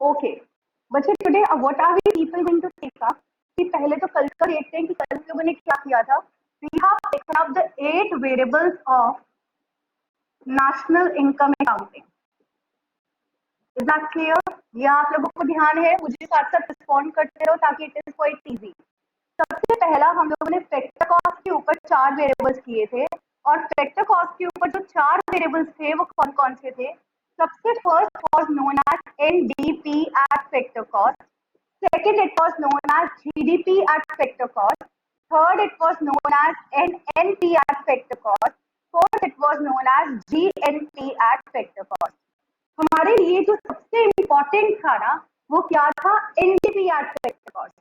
Okay बच्चे, today what are we people going to take up कि पहले तो कल का देखते हैं कि कल हम लोगों ने क्या किया था. We have taken up the 8 variables of national income accounting. Is that clear? ये आप लोगों को ध्यान है? मुझे साथ साथ रिस्पॉन्ड करते रहो ताकि इट इज क्वाइट इजी. सबसे पहला हम लोगों ने फैक्टर कॉस्ट के ऊपर 4 वेरिएबल्स किए थे और फैक्टर कॉस्ट के ऊपर जो 4 वेरिएबल्स थे वो कौन कौन से थे? सबसे first was known as NDP at factor cost. Second, it was known as GDP at factor cost. Third, it was known as NNP at factor cost. Fourth, it was known as GNP at factor cost. हमारे लिए जो सबसे important था ना वो क्या था? NDP at factor cost.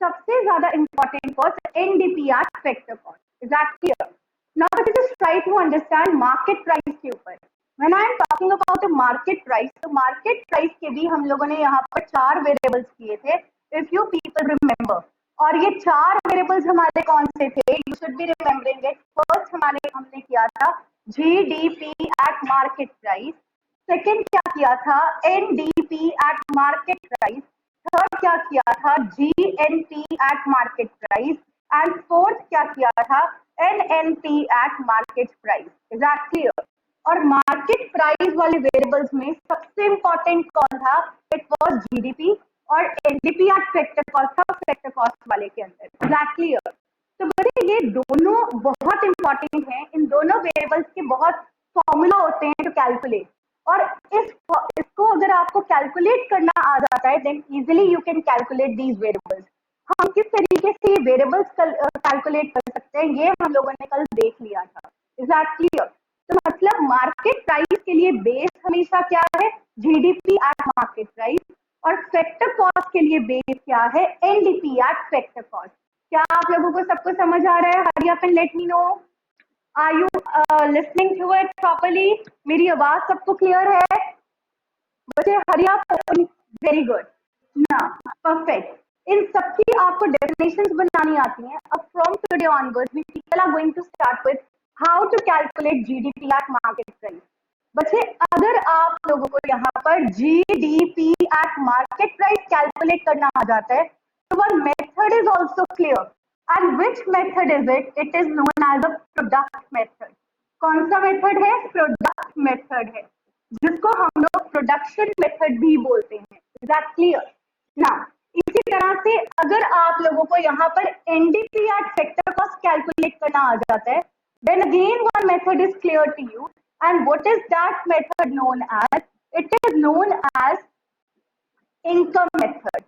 सबसे ज्यादा important cost NDP at factor cost. Is that clear? Now let's just try to understand market price के ऊपर. When I am talking about the market price, तो market price के भी हम लोगों ने यहाँ पर 4 वेरिएबल्स किए थे, if you people remember. और ये 4 वेरिएबल्स हमारे कौन से थे? You should be remembering it. First हमने किया था GDP at market price. Second क्या किया था? NDP at market price. Third क्या किया था? GNP at market price. And fourth क्या किया था? NNP at market price. Is that clear? और मार्केट प्राइस वाले वेरिएबल्स में सबसे इंपॉर्टेंट कौन था? इट वाज जीडीपी और एनडीपी एट फैक्टर कॉस्ट था फैक्टर कॉस्ट वाले के अंदर. एग्जैक्टली. तो बच्चे ये दोनों बहुत इंपॉर्टेंट हैं. इन दोनों वेरिएबल्स के बहुत फॉर्मूला होते हैं टू कैलकुलेट. और इसको अगर आपको कैलकुलेट करना आ जाता है then easily you can calculate these variables. हम किस तरीके से ये वेरिएबल्स कैलकुलेट कर सकते हैं ये हम लोगों ने कल देख लिया था. Is that clear? तो मतलब मार्केट प्राइस के लिए बेस हमेशा क्या है? GDP at market price. और फैक्टर कॉस्ट के लिए बेस क्या है? NDP at factor cost. क्या आप लोगों को सबको समझ आ रहा है? Hurry up and let me know. Are you listening to it properly? मेरी आवाज सबको क्लियर है? बच्चे हरी अप. Very good. ना परफेक्ट. इन सबकी आपको डेफिनेशंस बनानी आती हैं. अब from today onwards we people are going to start with how to calculate GDP at market price. बच्चे अगर आप लोगों को यहाँ पर GDP at market price calculate करना आ जाता है तो one method is also clear. And which method is it? It is known as a product method. कौन सा मेथड है? प्रोडक्ट मेथड है, जिसको हम लोग प्रोडक्शन मेथड भी बोलते हैं. Is that clear? ना इसी तरह से अगर आप लोगों को यहाँ पर NDP at factor cost calculate करना आ जाता है then again one method is clear to you. And what is that method known as? It is known as income method.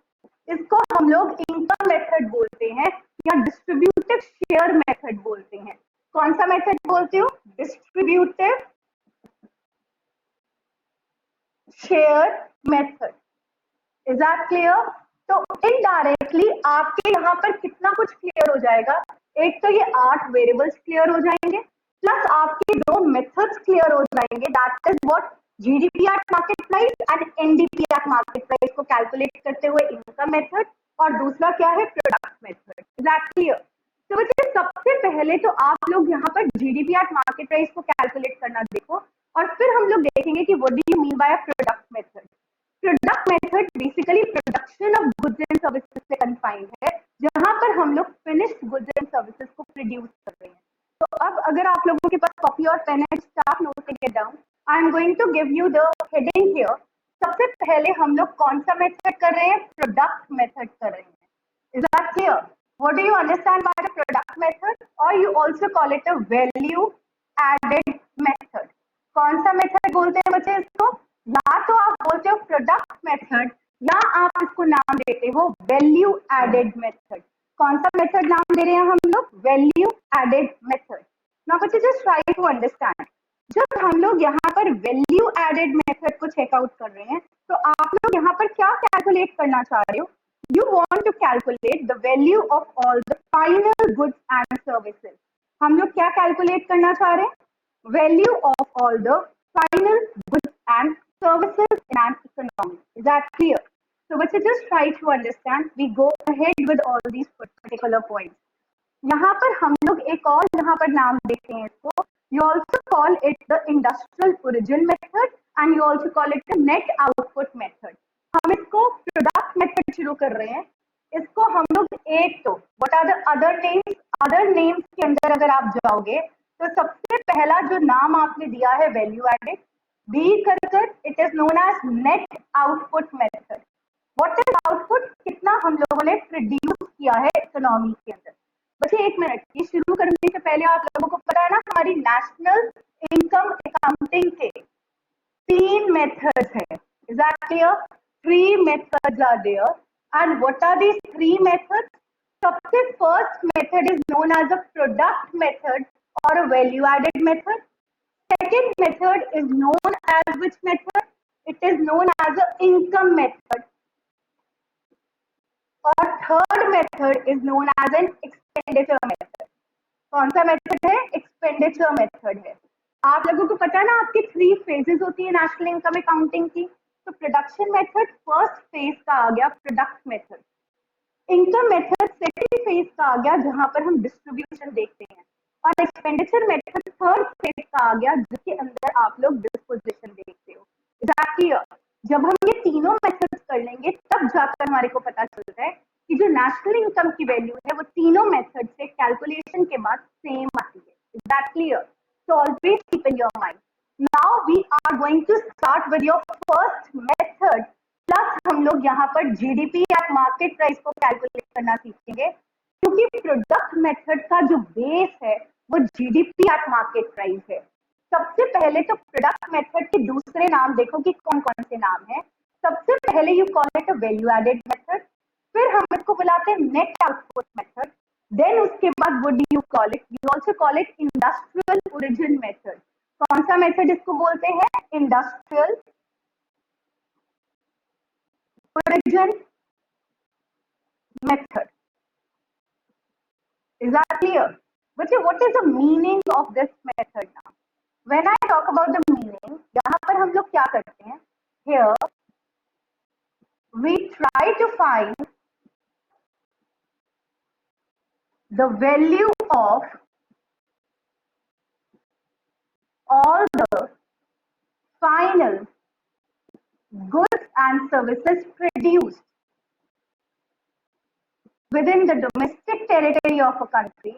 इसको हम लोग income method बोलते हैं या distributive share method बोलते हैं. कौन सा मेथड बोलते हो? distributive share method. Is that clear? तो इनडायरेक्टली आपके यहाँ पर कितना कुछ क्लियर हो जाएगा. एक तो ये 8 वेरिएबल्स क्लियर हो जाएंगे प्लस आपके 2 मेथड्स क्लियर हो जाएंगे. That is what? GDP at market price and NDP at market price को कैलकुलेट करते हुए इनकम मेथड. और दूसरा क्या है? Product method. Is that clear? तो बच्चे सबसे पहले तो आप लोग यहाँ पर जीडीपी एट मार्केट प्राइस को कैलकुलेट करना देखो और फिर हम लोग देखेंगे कि what do you mean by a product method. Product method basically production of goods and services से कंफाइंड है, जहां पर हम लोग फिनिश्ड गुड्स एंड सर्विसेज को प्रोड्यूस कर रहे हैं. तो अब अगर आप लोगों के पास कॉपी और पेन है, start noting it down. I am going to give you the heading here. सबसे पहले हम लोग कौन सा मेथड कर रहे हैं? प्रोडक्ट मेथड कर रहे हैं. Is that clear? What do you understand by the product method? और you also call it a value added method. कौन सा मेथड बोलते हैं बच्चे इसको? या तो आप बोलते हो प्रोडक्ट मेथड या आप इसको नाम देते हो वैल्यू एडेड मेथड. कौन सा मेथड नाम दे रहे हैं हम लोग? Value added method. नाउ बच्चे जस्ट ट्राई टू अंडरस्टैंड. जब हम लोग यहाँ पर वैल्यू एडेड मेथड को चेकआउट कर रहे हैं तो आप लोग यहाँ पर क्या कैलकुलेट करना चाह रहे हो? You want to calculate the value of all the final goods and services. हम लोग क्या कैलकुलेट करना चाह रहे हैं? Value of all the final goods and services in an economy. Is that clear? So let's just try to understand. We go ahead with all these particular points. यहाँ पर हम लोग एक और यहाँ पर नाम देखते हैं इसको. You also call it the industrial origin method and you also call it the net output method. हम इसको मेथड शुरू कर रहे हैं, इसको हम लोग एक तो what are the other names के अंदर अगर आप जाओगे तो सबसे पहला जो नाम आपने दिया है वैल्यू एडेड, बी कर it is known as net output method. What is output, कितना हम लोगों ने प्रोड्यूस किया है इकोनॉमी के अंदर। बच्चे एक मिनट, ये शुरू करने से पहले आप लोगों को पता है ना हमारी नेशनल इनकम अकाउंटिंग के 3 methods है, is that clear? 3 methods are there, and what are these 3 methods? सबसे first method is known as a product method or a value added method. Second method is known as which method? It is known as a income method. और third method is known as an expenditure method. कौन सा method है? Expenditure method है। आप लोगों को पता है ना आपकी 3 फेजेस होती है नेशनल इनकम अकाउंटिंग की। तो प्रोडक्शन मेथड फर्स्ट फेज का आ गया, product method. Income method second phase का आ गया जहां पर हम डिस्ट्रीब्यूशन देखते हैं, और एक्सपेंडिचर मेथड थर्ड फेज का आ गया जिसके अंदर आप लोग डिस्पोजिशन देखते हो। एग्जैक्टली, जब हम ये तीनों मेथड्स कर लेंगे तब जाकर हमारे को पता चलता है कि जो नेशनल इनकम की वैल्यू है वो तीनों मेथड से कैलकुलेशन के बाद सेम आती है। Is that clear? So always keep in your mind. Now we are going to start with your first method, plus हम लोग यहाँ पर जीडीपी या मार्केट प्राइस को कैलकुलेट करना सीखेंगे, क्योंकि प्रोडक्ट मेथड का जो बेस है वो जीडीपी एट मार्केट प्राइस है। सबसे पहले तो प्रोडक्ट मेथड के दूसरे नाम देखो कि कौन कौन से नाम है। सबसे पहले you call it a value added method, फिर हम इसको बुलाते हैं नेट आउटपुट मेथड, देन उसके बाद what do you call it? You also call it industrial origin method. कौन सा मेथड इसको बोलते हैं? Industrial origin method. Is that clear? But what is the meaning of this method now? When I talk about the meaning, यहाँ पर हम लोग क्या करते हैं? Here we try to find the value of all the final goods and services produced within the domestic territory of a country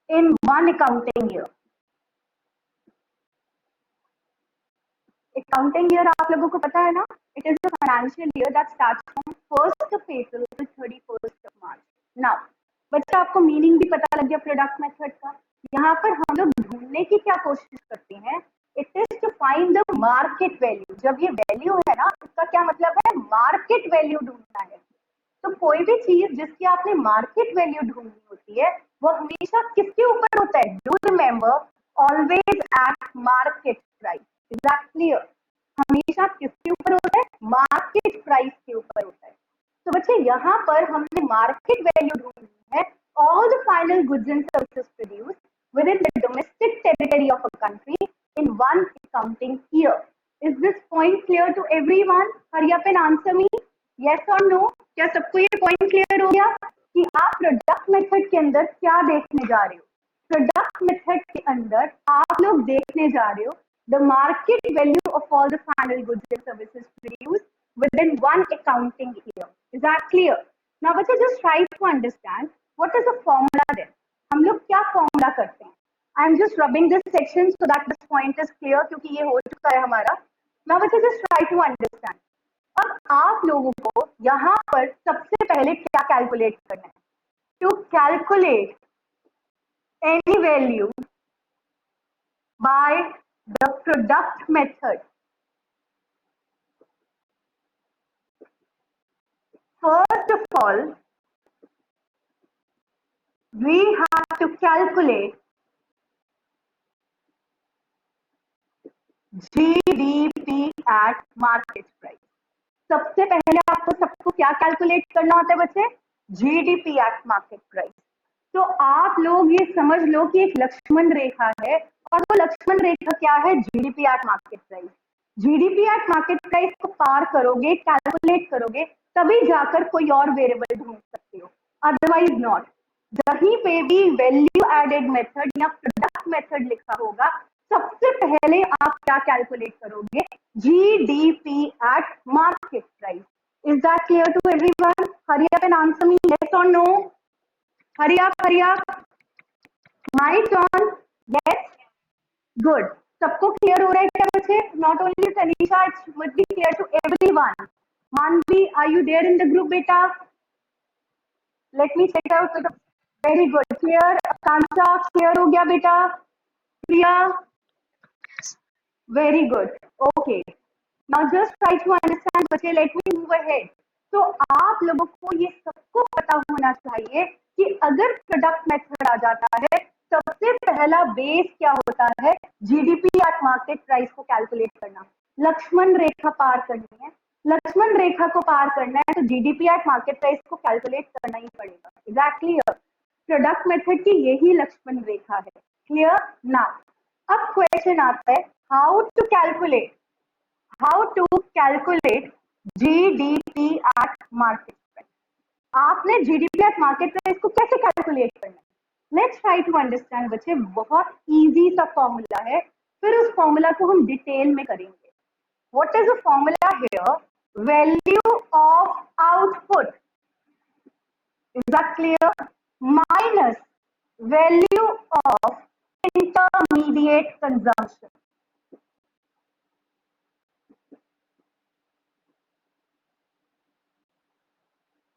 in one accounting year. Accounting year आप लोगों को पता है ना? It is the financial year that starts from 1st of April to 31st of March. Now, बच्चा आपको meaning भी पता लग गया प्रोडक्ट मेथड का। यहाँ पर हम लोग ढूंढने की क्या कोशिश करते हैं? It is to find the market value. जब ये वैल्यू है ना, इसका क्या मतलब है? मार्केट वैल्यू ढूंढना है। तो कोई भी चीज जिसकी आपने मार्केट वैल्यू ढूंढनी होती है वो हमेशा किसके ऊपर होता है? Do remember, always at market price. Is that clear? हमेशा किसके ऊपर होता है? मार्केट प्राइस के ऊपर होता है। तो बच्चे यहाँ पर हमने मार्केट वैल्यू ढूंढनी है, all the final goods and services produced within the domestic territory of a country in one accounting year. Is this point clear to everyone? Hurry up and answer me. Yes or no? क्या सबको ये point clear हो गया कि आप product method के अंदर क्या देखने जा रहे हो? प्रोडक्ट मेथड के अंदर आप लोग देखने जा रहे हो the market value of all the final goods and services produced within one accounting year. Is that clear? Now, बच्चे just try to understand what is the formula then. हम लोग क्या formula करते हैं? I am just rubbing this section so that this point is clear क्योंकि ये हो चुका है हमारा। Now, बच्चे just try to understand. अब आप लोगों को यहाँ पर सबसे पहले क्या कैलकुलेट करना है? To calculate any value by the product method, first of all, we have to calculate GDP at market price. सबसे पहले आपको सबको क्या कैलकुलेट करना होता है बच्चे? GDP at market price. तो आप लोग ये समझ लो कि एक लक्ष्मण रेखा है और वो लक्ष्मण रेखा क्या है? GDP at market price. GDP at market price को पार करोगे, कैलकुलेट करोगे, तभी जाकर कोई और वेरिएबल ढूंढ सकते हो। Otherwise not. जहीं पे भी वैल्यू एडेड मेथड या प्रोडक्ट मेथड लिखा होगा, सबसे पहले आप क्या कैलकुलेट करोगे? GDP at market price. Is that clear to everyone? Hurry up and answer me yes और no. Hurry up, hurry up. My turn. Yes, good. सबको क्लियर हो रहा है क्या बच्चे? Not only Tanisha, it must be clear to everyone. Manvi, are you there in the group बेटा? Let me check out. Very good, clear. Akanksha, clear हो गया बेटा? Priya, very good, okay. Now just try to understand बच्चे, लेट मी मूव अहेड। तो आप लोगों को ये सबको पता होना चाहिए कि अगर प्रोडक्ट मेथड आ जाता है, सबसे पहला बेस क्या होता है? जीडीपी एट मार्केट प्राइस को कैलकुलेट करना। लक्ष्मण रेखा पार करनी है, लक्ष्मण रेखा को पार करना है, तो जीडीपी एट मार्केट प्राइस को कैलकुलेट करना ही पड़ेगा। एग्जैक्टली, प्रोडक्ट मेथड की यही लक्ष्मण रेखा है। क्लियर? नाउ अब क्वेश्चन आता है, how to calculate GDP at market price. आपने जीडीपी एट मार्केट प्राइस को कैसे कैलकुलेट करना है? लेट्स ट्राई टू अंडरस्टैंड बच्चे। बहुत इजी सा फॉर्मूला है, फिर उस फॉर्मूला को हम डिटेल में करेंगे। What is the formula here? Value of output, is that clear, minus value of intermediate consumption.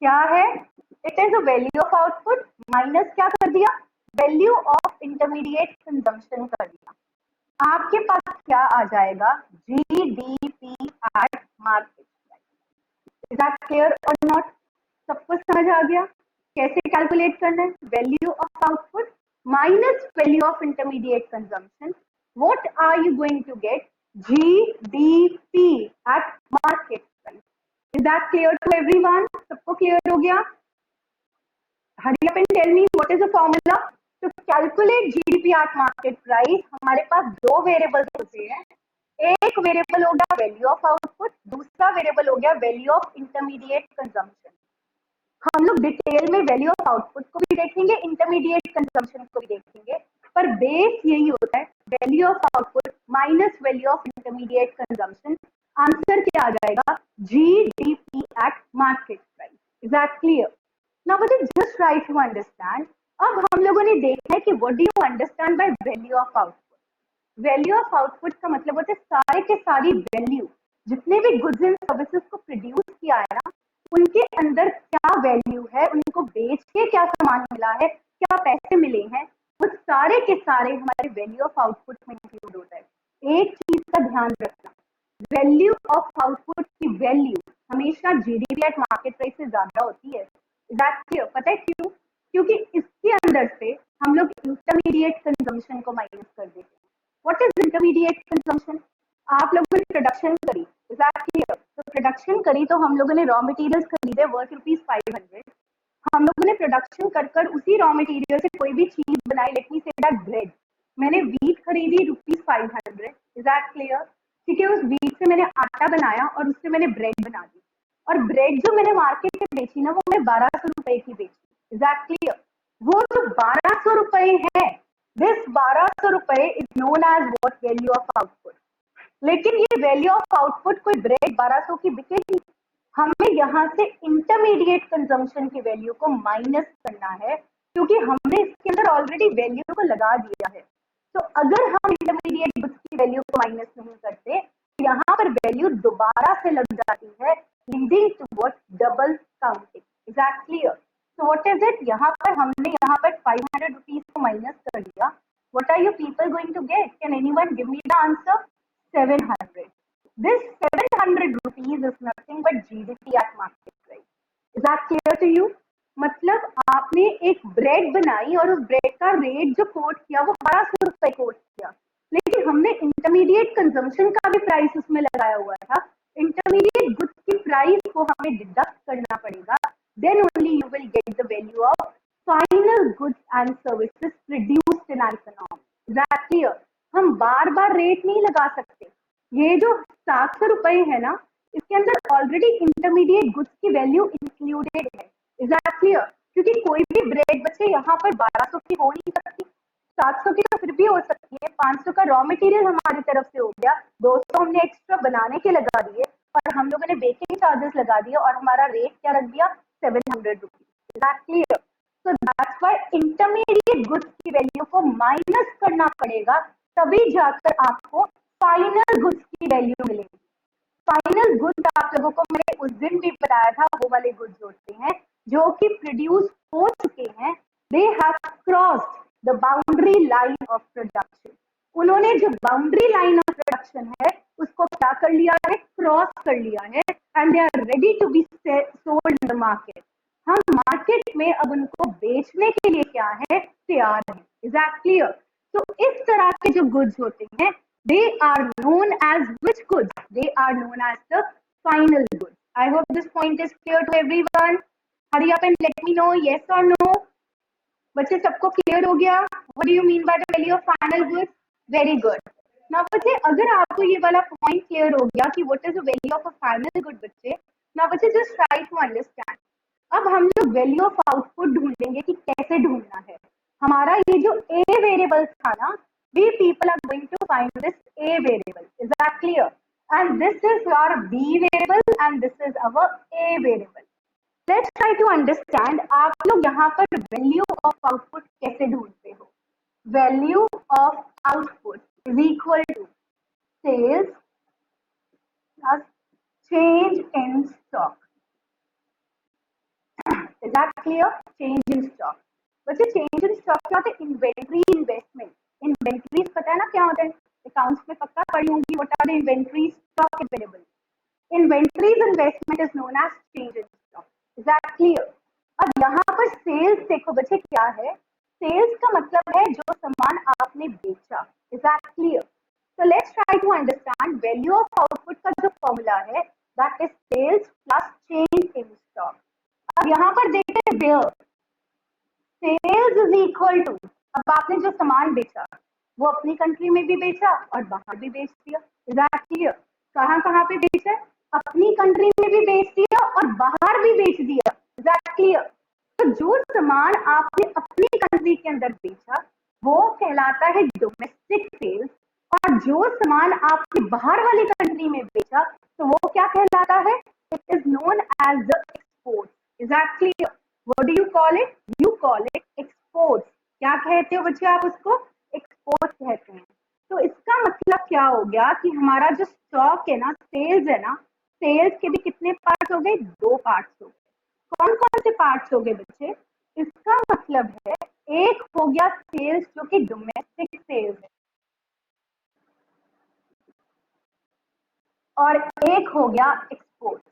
क्या है? It is a value of output minus क्या कर दिया? वैल्यू ऑफ इंटरमीडिएट कंजम्पशन कर दिया। आपके पास क्या आ जाएगा? GDP at market price. Is that clear और नॉट? सबको समझ आ गया कैसे कैलकुलेट करना है? Value of output minus value of intermediate consumption. What are you going to get? GDP at market price. Is that clear to everyone? सबको clear हो गया? Hurry up and tell me what is the formula to calculate GDP at market price? हमारे पास दो variables होते हैं, एक variable हो गया वैल्यू ऑफ आउटपुट, दूसरा वेरिएबल हो गया वैल्यू ऑफ इंटरमीडिएट कंजम्पशन। हम लोग डिटेल में वैल्यू ऑफ आउटपुट को भी देखेंगे, इंटरमीडिएट कंजम्पशन को भी देखेंगे, पर बेस यही होता है, value of output minus value of intermediate consumption. Answer क्या आ जाएगा? GDP at market price. Is that clear? Now बच्चे जस्ट ट्राई टू अंडरस्टैंड। अब हम लोगों ने देखा है कि what do you understand by value of output. Value of output का मतलब होता है सारे के सारी वैल्यू, जितने भी गुड्स एंड सर्विसेज को प्रोड्यूस किया है ना, उनके अंदर क्या वैल्यू है, उनको बेच के क्या सामान मिला है, क्या पैसे मिले हैं, वो सारे के सारे हमारे वैल्यू ऑफ आउटपुट में इंक्लूड होता है। एक चीज का ध्यान रखना, वैल्यू ऑफ आउटपुट की वैल्यू हमेशा जीडीपी एट मार्केट प्राइस से ज्यादा होती है। That clear? पता है क्यों? क्योंकि इसके अंदर से हम लोग इंटरमीडिएट कंजम्पशन को माइनस कर देते हैं। What is intermediate consumption? आप लोगों ने प्रोडक्शन करी, इज दैट क्लियर? तो प्रोडक्शन करी तो हम लोगों ने रॉ मटेरियल्स खरीदे वर्थ ₹500। हम लोगों ने प्रोडक्शन कर कर उसी रॉ मटेरियल से कोई भी चीज बनाई, let me say that bread. मैंने व्हीट खरीदी ₹500, इज दैट क्लियर? ठीक है, उस व्हीट से मैंने आटा बनाया और उससे मैंने ब्रेड बना दी, और ब्रेड जो मैंने मार्केट में बेची ना, वो मैं 1200 रुपए की बेची। Is that clear? वो जो 1200 रुपए है, दिस 1200 रुपए is known as what? Value of output. लेकिन ये वैल्यू ऑफ आउटपुट कोई ब्रेड 1200 की बिकेगी, हमें यहाँ से इंटरमीडिएट कंजम्पशन की वैल्यू को माइनस करना है, क्योंकि हमने इसके अंदर ऑलरेडी वैल्यू को लगा दिया है। तो अगर हम इंटरमीडिएट गुड्स की वैल्यू को माइनस नहीं करते, यहाँ पर वैल्यू दोबारा से लग जाती है, leading to double counting. Is that clear? तो व्हाट इज इट? यहाँ पर हमने यहाँ पर 500 रुपीज को माइनस कर दिया। What are you people going to get? Can anyone give me the answer? 700. This 700 rupees is nothing but GDP at market price. Is that clear to you? मतलब आपने एक ब्रेड बनाई और उस ब्रेड का रेट जो कोट किया वो 1200 रुपए कोट किया, लेकिन हमने इंटरमीडिएट कंजम्पशन का भी प्राइस उसमें लगाया हुआ था। इंटरमीडिएट गुड्स की प्राइस को हमें डिडक्ट करना पड़ेगा, then only you will get the value of final goods and services produced in our economy. Is that clear? हम बार बार रेट नहीं लगा सकते। ये जो 700 रुपए है ना, इसके अंदर ऑलरेडी इंटरमीडिएट गुड्स की वैल्यू इंक्लूडेड है। Is that clear? क्योंकि कोई भी ब्रेड बच्चे यहाँ पर 1200 की हो नहीं सकती, 700 की तो फिर भी हो सकती है, 500 का रॉ मटेरियल हमारी तरफ से हो गया, 200 हमने एक्स्ट्रा बनाने के लगा दिए और हम लोगों ने बेकिंग चार्जेस लगा दिए और हमारा रेट क्या रख दिया 700 रुपीज। एग्जैक्टली। तो दैट्स व्हाई इंटरमीडिएट गुड्स की वैल्यू को माइनस करना पड़ेगा, तभी जाकर आपको फाइनल गुड्स की वैल्यू मिलेगी। फाइनल गुड्स आप लोगों को मैंने उस दिन भी बताया था, वो वाले गुड्स होते हैं जो कि प्रोड्यूस हो चुके हैं, they have crossed the boundary line of production. उन्होंने जो बाउंड्री लाइन ऑफ प्रोडक्शन है उसको क्या कर लिया है, क्रॉस कर लिया है, and they are ready to be sold in the market. हम मार्केट में अब उनको बेचने के लिए क्या है, तैयार है। Is that clear? तो इस तरह के जो गुड्स होते हैं, they are known as which goods? They are known as the final goods. I hope this point is clear to everyone. Hurry up and let me know yes or no. बच्चे सबको clear हो गया? What do you mean by the value of final goods? Very good. Now बच्चे अगर आपको ये वाला point clear हो गया कि what is the value of a final good बच्चे, now बच्चे just try to understand. अब हम लोग वैल्यू ऑफ आउटपुट ढूंढेंगे कि कैसे ढूंढना है। हमारा ये जो ए वेरिएबल था ना, we people are going to find this a variable. Is that clear? And this is your b variable and this is our a variable. Let's try to understand आप लोग यहाँ पर वैल्यू ऑफ आउटपुट कैसे ढूंढते हो। Value of output is equal to sales plus change in stock. Is that clear? Change in stock. बच्चे change in stock क्या होता है? Inventory investment. इन्वेंट्रीज पता है ना क्या होता है? अकाउंट्स में पक्का पढ़ी होंगी। What are the inventories? Stock available. Inventories investment is known as change in stock. Is that clear? अब यहाँ पर सेल्स देखो बच्चे क्या है, सेल्स का मतलब है जो सामान आपने बेचा। Is that clear? So let's try to understand value of output का जो फॉर्मूला है, that is sales plus change in stock. अब यहाँ पर देखें where sales is equal to, अब आपने जो सामान बेचा वो अपनी कंट्री में भी बेचा और बाहर भी बेच दिया। Is that clear? कहाँ कहाँ पे बेचा? अपनी कंट्री में भी बेच दिया और बाहर भी बेच दिया। Is that clear? तो जो सामान आपने अपनी कंट्री के अंदर बेचा वो कहलाता है डोमेस्टिक सेल्स, और जो सामान आपने बाहर वाली कंट्री में बेचा तो वो क्या कहलाता है? It is known as the export. Is that clear? What do you call it? You call it export. क्या कहते हो बच्चे आप उसको? एक्सपोर्ट कहते हैं। तो इसका मतलब क्या हो गया कि हमारा जो स्टॉक है ना, सेल्स है ना, सेल्स के भी कितने पार्ट्स हो गए? 2 पार्ट्स हो गए। कौन कौन से पार्ट्स हो गए बच्चे? इसका मतलब है एक हो गया सेल्स जो कि डोमेस्टिक सेल्स है, और एक हो गया export.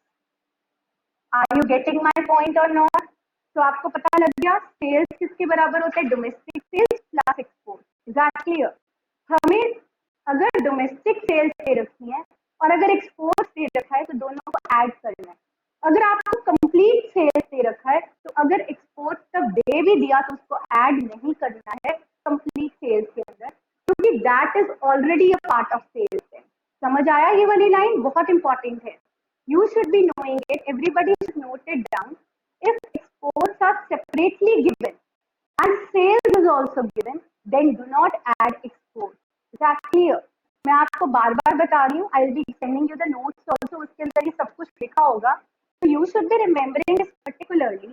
Are you getting my point और नॉट? तो आपको पता लग गया सेल्स किसके बराबर होता है? Domestic sales plus export. Is that clear? हमें अगर डोमेस्टिक सेल्स दे रखी है और अगर एक्सपोर्ट दे रखा है तो दोनों को ऐड करना है। अगर आपको कंप्लीट सेल्स दे रखा है तो अगर एक्सपोर्ट तक दे भी दिया तो उसको ऐड नहीं करना है कंप्लीट सेल्स के अंदर, क्योंकि that is already a part of sales. समझ आया? ये वाली लाइन बहुत इंपॉर्टेंट है। You should be knowing it. Everybody should note it down. If exports are separately given and sales is also given, then do not add exports. Is that clear? मैं आपको बार बार बता रही हूँ. I will be sending you the notes also. उसके अंदर ये सब कुछ लिखा होगा. So you should be remembering this particularly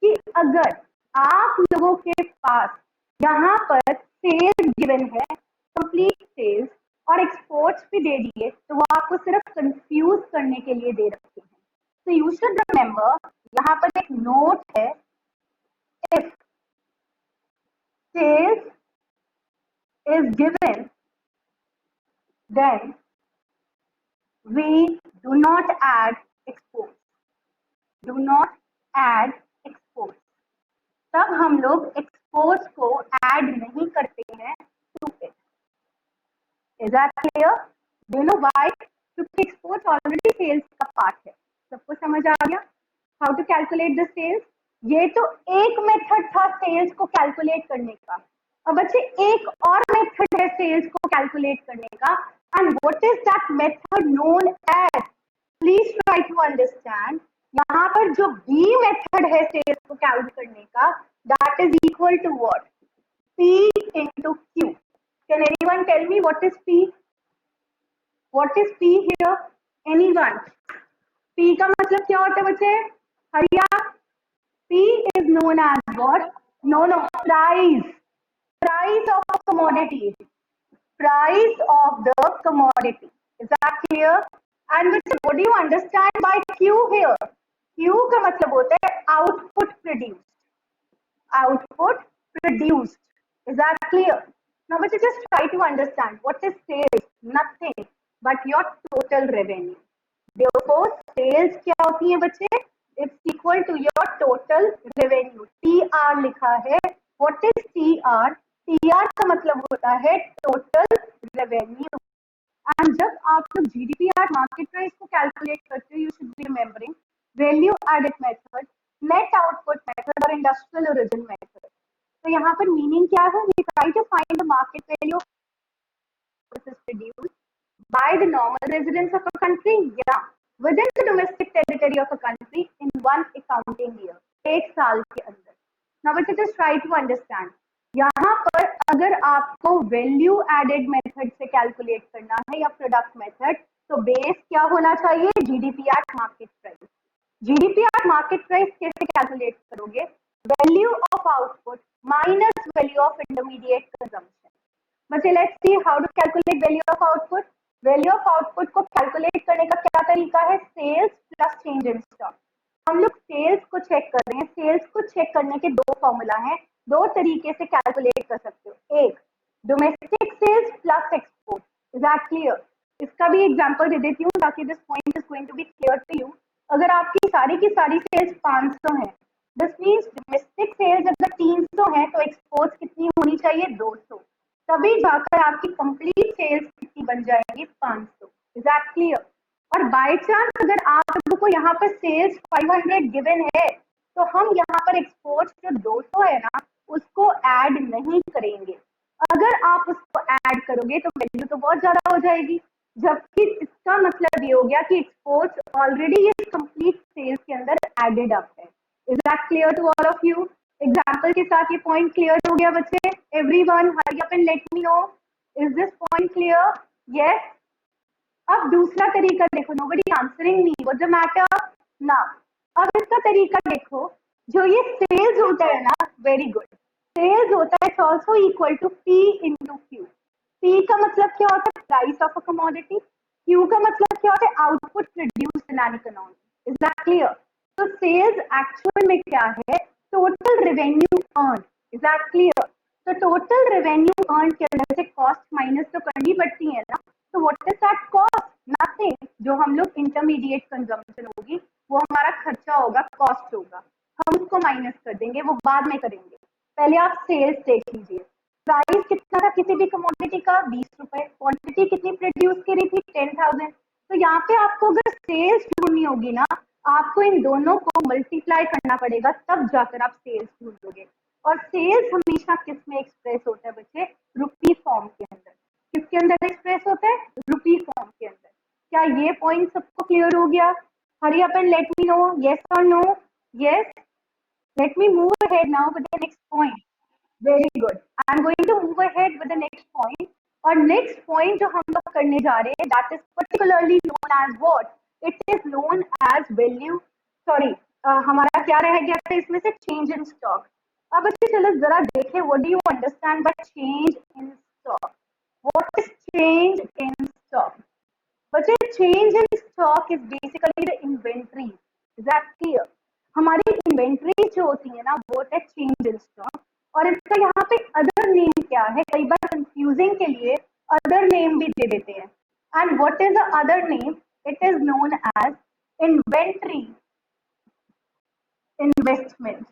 कि अगर आप लोगों के पास यहाँ पर sales given है, complete sales, और एक्सपोर्ट्स भी दे दिए, तो वो आपको सिर्फ कंफ्यूज करने के लिए दे रखे हैं। तो यू शुड रिमेंबर, यहाँ पर एक नोट है, if sales is given then we do not add exports. Do not add exports. तब हम लोग एक्सपोर्ट्स को ऐड नहीं करते हैं to it. Is that clear? Do you know why? क्योंकि exports already sales का part है। सबको समझ आ गया? How to calculate the sales? ये तो एक मेथड था सेल्स को कैलकुलेट करने का। अब बच्चे एक और मेथड है सेल्स को कैलकुलेट करने का, and what is that method known as? Please try to understand. यहाँ पर जो बी मेथड है सेल्स को कैलकुलेट करने का, that is equal to what, P into Q. Can anyone tell me what is P? What is P here? Anyone? P का मतलब क्या होता है बच्चे? हरिया? P is known as what? No, price. Price of a commodity. Price of the commodity. Is that clear? And what do you understand by Q here? Q का मतलब होता है output produced. Output produced. Is that clear? Now, but just try to understand what is sales? Nothing but your total revenue. Therefore, sales क्या होती है बच्चे? It's equal to your total revenue. TR लिखा है. What is TR? TR का मतलब होता है total revenue. And जब आप लोग GDPR market price को calculate करते हो, you should be remembering value added method, net output method और industrial origin method. तो यहाँ पर मीनिंग क्या है? We try to find the market value which is produced by the normal residents of a country, yeah, within the domestic territory of a country in one accounting year, एक साल के अंदर. Now let's just try to understand. यहाँ पर अगर आपको value added method से calculate करना है या प्रोडक्ट मेथड, तो बेस क्या होना चाहिए? GDP at market price. GDP at market price कैसे कैलकुलेट करोगे? Value of output minus value of intermediate consumption. बच्चे let's see how to calculate value of output. Value of output को कैलकुलेट करने का क्या तरीका है? Sales plus change in stock. हम लोग सेल्स को चेक कर रहे हैं. सेल्स को चेक करने के दो फॉर्मूला हैं, दो तरीके से कैलकुलेट कर सकते हो. एक domestic sales plus export. Is that clear? इसका भी एग्जांपल दे देती हूँ ताकि this point is going to be clear to you. अगर आपकी सारी की सारी सेल्स 500 है, दिस मीन्स डोमेस्टिक सेल्स अगर 300 है तो एक्सपोर्ट कितनी होनी चाहिए? 200. तभी जाकर आपकी कंप्लीट सेल्स कितनी बन जाएंगी? 500. Is that clear? और बाय चांस अगर आप लोगों को यहाँ पर सेल्स 500 गिवन है, तो हम यहाँ पर एक्सपोर्ट जो 200 है ना, उसको ऐड नहीं करेंगे. अगर आप उसको ऐड करोगे तो वैल्यू तो बहुत ज्यादा हो जाएगी, जबकि इसका मतलब ये हो गया कि एक्सपोर्ट ऑलरेडी ये कंप्लीट सेल्स के अंदर एडेड अप है. Is that clear to all of you? Example के साथ ये पॉइंट क्लियर हो गया बच्चे? Everyone hurry up and let me know, is this point clear? Yes. अब दूसरा तरीका देखो. Nobody answering me, what the matter ना. अब इसका तरीका देखो. जो ये सेल्स होता है ना, वेरी गुड, सेल्स होता है it's also equal to P into Q. P का मतलब क्या होता है? Price of a commodity. Q का मतलब क्या होता है? Output produced in an economy. Is that clear? तो सेल्स एक्चुअल में क्या है? Total revenue earn. Is that clear? तो टोटल रेवेन्यू अर्न के अंदर से कॉस्ट माइनस तो करनी पड़ती है ना. तो what is that cost? Nothing. जो हम लोग इंटरमीडिएट कंजम्पशन होगी वो हमारा खर्चा होगा, कॉस्ट होगा, हम उसको माइनस कर देंगे, वो बाद में करेंगे. पहले आप सेल्स देख लीजिए. प्राइस कितना था किसी भी कमोडिटी का? 20 रुपए. क्वांटिटी कितनी प्रोड्यूस करी थी? 10,000. तो यहाँ पे आपको अगर सेल्स ढूंढनी होगी ना, आपको इन दोनों को मल्टीप्लाई करना पड़ेगा, तब जाकर आप सेल्स ढूंढोगे. और सेल्स हमेशा किस में एक्सप्रेस होता है बच्चे? रुपी फॉर्म के अंदर. किसके अंदर एक्सप्रेस होता है? रुपी फॉर्म के अंदर. क्या ये पॉइंट सबको क्लियर हो गया? हरी up and let me no, yes or no? Yes. Let me move ahead now with the next point. Very good. I am going to move ahead with the next point. और next point जो हम लोग करने जा रहे हैं, that is particularly known as what? It is known as value. Sorry, हमारा क्या रह गया था इसमें से? Change in stock. अब अच्छे चलो जरा देखें, what do you understand by change in stock? What is change in stock? But a change in stock is basically the inventory. Is that clear? हमारी इन्वेंट्री जो होती है ना, वो होता है चेंज इन स्टॉक. और इसका यहाँ पे अदर नेम क्या है? कई बार कंफ्यूजिंग के लिए अदर नेम भी दे देते हैं. And what is the other name? It is known as inventory investment.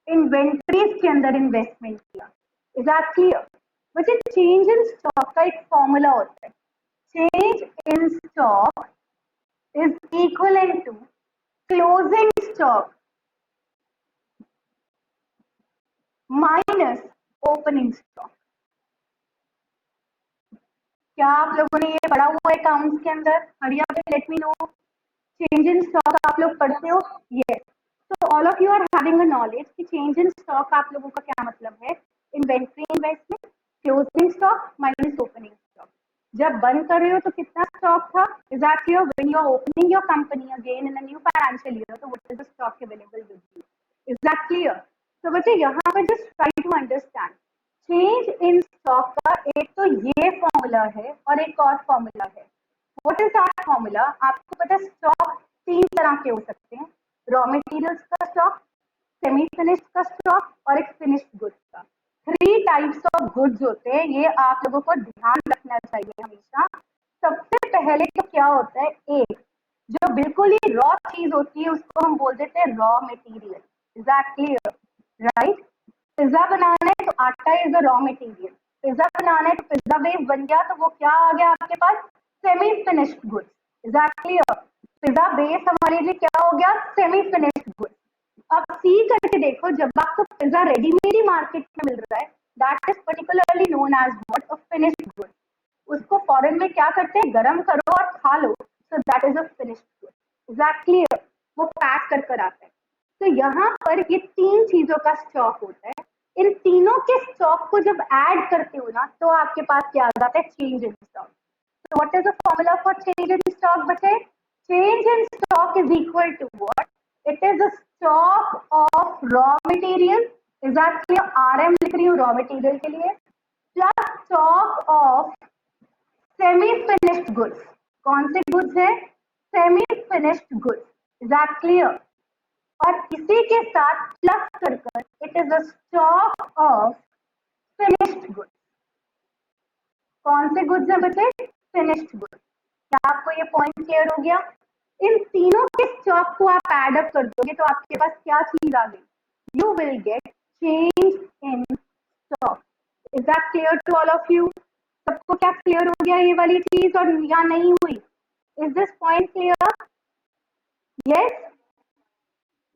Inventories के अंदर इन्वेस्टमेंट किया. Is that clear? बच्चे चेंज इन स्टॉक का एक फॉर्मूला होता है. Change in stock is equal to closing stock minus opening stock. क्या आप लोगों ने ये पढ़ा हुआ है अकाउंट्स के अंदर? Hurry up let me know. Change in stock आप लोग पढ़ते हो? यस। तो all of you are having a knowledge कि चेंज इन स्टॉक आप लोगों का क्या मतलब है। Inventory investment, closing stock minus opening stock. जब बंद कर रहे हो तो कितना स्टॉक था? Is that clear? When you are opening your company again in a new financial year, तो what is the stock available with you? Is that clear? तो बच्चे यहाँ पर just try to understand change in stock का एक तो ये formula है और एक और फॉर्मूला है। What is that formula? आपको पता है स्टॉक तीन तरह के हो सकते हैं। रॉ मटेरियल्स का स्टॉक, सेमी फिनिश्ड का स्टॉक और एक फिनिश्ड गुड्स का। थ्री टाइप्स ऑफ गुड्स होते हैं, ये आप लोगों को ध्यान रखना चाहिए हमेशा। सबसे पहले तो क्या होता है, एक जो बिल्कुल ही रॉ चीज होती है उसको हम बोल देते हैं raw material. Is that clear? Right? Pizza बनाना है तो आटा is a raw material. Pizza बनाना है तो पिज्जा बेस बन गया, तो वो क्या आ गया आपके पास? Semi finished goods. Is that clear? Pizza base हमारे लिए क्या हो गया? Semi finished goods. अब सी करके देखो, जब आपको पिज्जा रेडीमेड ही मार्केट में मिल रहा है, that is particularly known as what? A finished good. उसको फॉरेन में क्या करते हैं? गरम करो और खा लो, so that is a finished good. Is that clear? वो पैक कर कर आता है। तो यहाँ पर ये तीन चीजों का स्टॉक होता है। इन तीनों के स्टॉक को जब ऐड करते हो ना, तो आपके पास क्या आ जाता है? Change in stock. So what is the formula for change in stock, बचे? Change in stock is equal to what? It is the stock of raw material. Is that clear? RM लिख रही हूँ raw material के लिए, plus stock of semi finished goods. कौन से goods है? Semi finished goods. Is that clear? और इसी के साथ प्लस कर कर it is the stock of finished goods. कौन से गुड्स हैं बच्चे? Finished goods. क्या आपको ये पॉइंट क्लियर हो गया? इन तीनों के स्टॉक को आप एड अप कर दोगे तो आपके पास क्या चीज आ गई? You will get change in stock. Is that clear to all of you? सबको क्या क्लियर हो गया ये वाली चीज और या नहीं हुई? Is this point clear? Yes?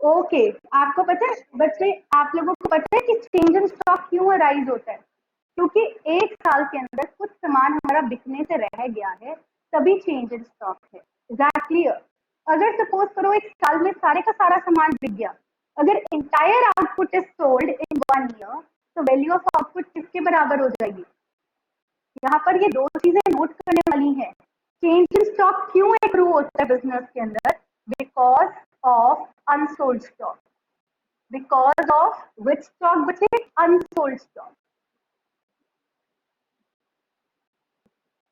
Okay. आपको पता है बच्चे, आप लोगों को पता है कि चेंज इन स्टॉक क्यों अराइज होता है? क्योंकि एक साल के अंदर कुछ सामान हमारा बिकने से रह गया है, तभी चेंज इन स्टॉक है। Is that clear? अगर सपोज करो एक साल में सारे का सारा सामान बिक गया, अगर entire output is sold in 1 year, तो वैल्यू ऑफ आउटपुट किसके बराबर हो जाएगी? यहाँ पर ये दो चीजें नोट करने वाली हैं। चेंज इन स्टॉक क्यों एक्रू होता है बिजनेस के अंदर? Because of unsold stock. Because of which stock बचे? Unsold stock.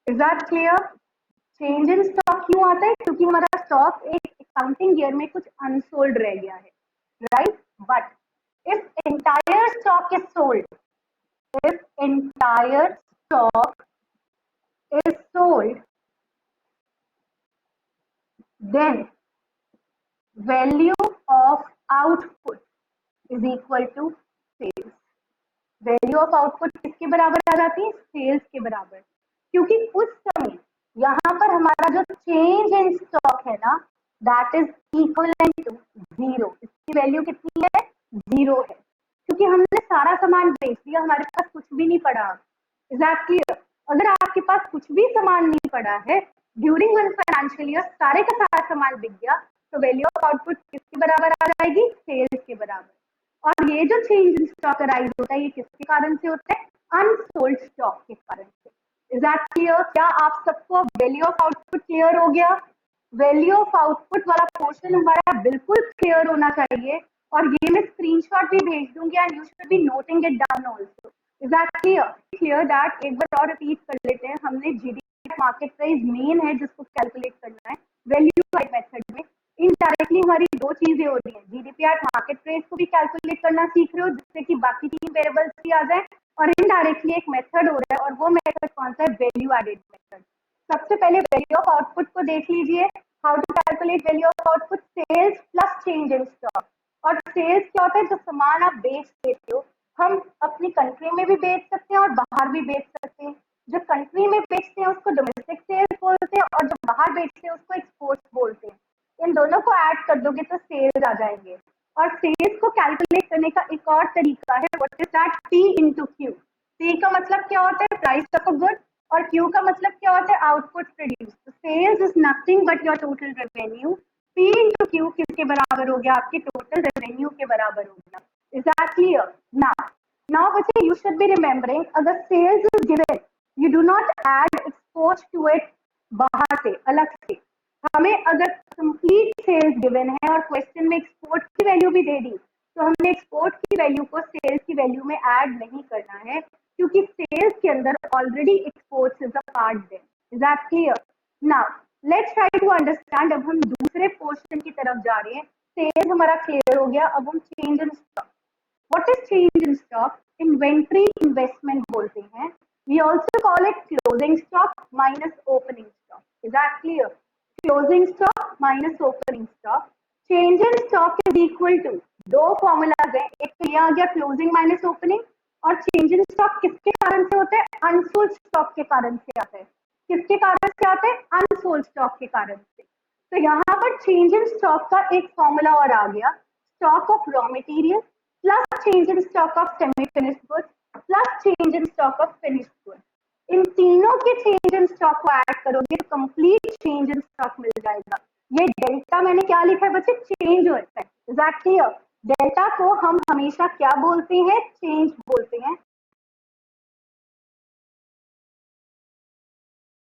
Is that clear? Change in stock क्यों आता है? क्योंकि हमारा स्टॉक एक अकाउंटिंग ईयर में कुछ अनसोल्ड रह गया है, right? But if entire stock is sold, if entire stock is sold, then value of output is equal to sales. Value of output किसके बराबर आ जाती है? सेल्स के बराबर। क्योंकि उस समय यहाँ पर हमारा जो चेंज इन स्टॉक है ना, that is equivalent to zero. इसकी वैल्यू कितनी है? जीरो है, क्योंकि हमने सारा सामान बेच दिया, हमारे पास कुछ भी नहीं पड़ा। Is that clear? अगर आपके पास कुछ भी सामान नहीं पड़ा है ड्यूरिंग वन फाइनेंशियल ईयर, सारे का सारा सामान बिक गया, तो वैल्यू ऑफ आउटपुट किसके बराबर आ जाएगी? सेल्स के बराबर। और ये जो चेंज इन स्टॉक अराइज होता है, ये किसके कारण से होता है? अनसोल्ड स्टॉक के कारण से। Is that clear? क्या आप सबको वैल्यू ऑफ आउटपुट क्लियर हो गया? वैल्यू ऑफ आउटपुट वाला पोर्शन हमारा बिल्कुल क्लियर होना चाहिए, और ये मैं स्क्रीनशॉट भी भेज दूंगी and you should be noting it down also. Is that clear? Clear that? एक बार और रिपीट कर लेते हैं। हमने जीडीपी मार्केट प्राइस मेन है जिसको कैलकुलेट करना है वैल्यू वाइज मेथड में। इनडायरेक्टली हमारी दो चीजें हो रही है, जीडीपी एट मार्केट प्राइस को भी कैलकुलेट करना सीख रहे हो जिससे कि बाकी तीन वेरिएबल्स भी आ जाए, और इनडायरेक्टली एक मेथड हो रहा है, और वो मेथड कौन सा है? Value added method. सबसे पहले वैल्यू ऑफ आउटपुट को देख लीजिए। How to calculate value of output? Sales plus change in stock. और सेल्स क्या होता है? जो सामान आप बेच देते हो, हम अपनी कंट्री में भी बेच सकते हैं और बाहर भी बेच सकते हैं। जो कंट्री में बेचते हैं उसको डोमेस्टिक सेल्स बोलते हैं, और जो बाहर बेचते हैं उसको एक्सपोर्ट बोलते हैं। इन दोनों को ऐड कर दोगे तो सेल्स आ जाएंगे। और सेल्स को कैलकुलेट करने का एक और तरीका है, what is that? P into Q. P का मतलब क्या होता है? प्राइस ऑफ अ गुड, और Q का मतलब क्या होता है? Output produce. Sales is nothing but your total revenue P into Q किसके बराबर हो गया, आपके टोटल रेवेन्यू के बराबर हो गया. Is that clear? Now बच्चे you should be remembering, अगर sales is given, you do not add export to it बाहर से अलग से. हमें अगर कंप्लीट सेल्स गिवन है और क्वेश्चन में एक्सपोर्ट की वैल्यू भी दे दी, तो हमने एक्सपोर्ट की वैल्यू को सेल्स की वैल्यू में ऐड नहीं करना है, क्योंकि सेल्स के अंदर already exports is a part there. Is that clear? Now let's try to understand. अब हम दूसरे पोर्शन की तरफ जा रहे हैं. सेल्स हमारा क्लियर हो गया. अब हम change in stock. What is change in stock? Inventory investment बोलते हैं. We also call it closing stock minus opening stock. Is that clear? Closing stock minus opening stock. Change in stock is equal to, दो formulas है, एक तो यह आ गया closing minus opening, और चेंज इन स्टॉक किसके कारण से होता है? अनसोल्ड स्टॉक के कारण से आता है. किसके कारण से आता है? अनसोल्ड स्टॉक के कारण से. तो यहाँ पर चेंज इन स्टॉक का एक फॉर्मूला और आ गया, stock of raw material plus change in stock of semi finished goods plus change in stock of finished goods. इन तीनों के चेंज इन स्टॉक को ऐड करोगे तो कंप्लीट चेंज इन स्टॉक मिल जाएगा. ये डेल्टा मैंने क्या लिखा है बच्चे? चेंज होता है. Is that clear? डेल्टा को हम हमेशा क्या बोलते हैं? चेंज बोलते हैं.